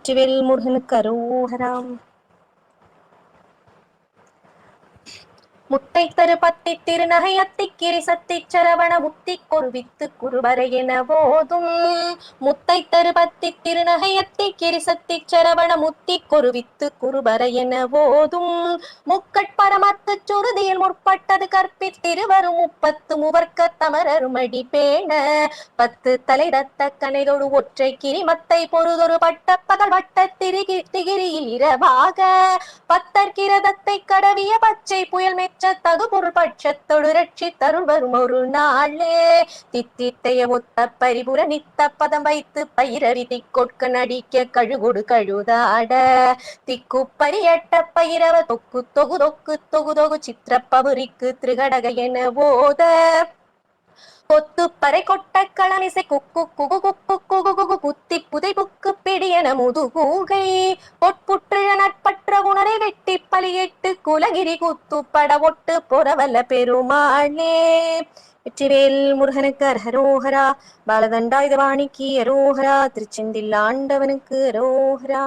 வெற்றிவேல் முருகனுக்கு அரோகராம். முத்தை தரு பத்தி திருநகை அத்திக்கிரி சத்தி சரவண முத்தி கொருவித்து குருவரை என போதும். முத்தை தரு பத்தி திருநகை அத்திக்கிரி சத்தி சரவண முத்தி கொருவித்து குருவரை என போதும். முக்கட்பரமத்து சுருதியில் முற்பட்டது கற்பித்திருவரும் முப்பத்து மூவர்க்க தமரருமடி பேண பத்து தலை ரத்த கனைதொடு ஒற்றை கிரிமத்தை பொருதொரு பட்ட பகல் வட்ட திகிரியில் இரவாக பத்தர்கிரதத்தை கடவிய பச்சை புயல் மெச்ச தகு பொருள் பட்சத்தொடு ரட்சி தருள் வரும் ஒரு நாளே. தித்தித்தைய ஒத்த பரிபுர நித்த பதம் வைத்து பயிரவி திக்கொட்க நடிக்க கழுகொடு கழுதாட திக்கு பரியட்ட பயிரவ தொக்கு தொகு தொக்கு தொகு தொகு சித்திர பபுரிக்கு திருகடக என போத கொத்து பறை கொட்ட களமிசை குக்கு குகு குக்கு குகு குகு குத்தி புதை புக்கு பிடியன முதுகூகை பொட்புற்றிழ நட்பற்ற உணரை வெட்டி பலியிட்டு குலகிரி குத்துப்பட ஒட்டு பொறவல்ல பெருமாளே. வெற்றிவேல் முருகனுக்கு அரஹரோஹரா. பாலதண்டாயுதபாணிக்கு அரோஹரா. திருச்செந்தில் ஆண்டவனுக்கு அரோஹரா.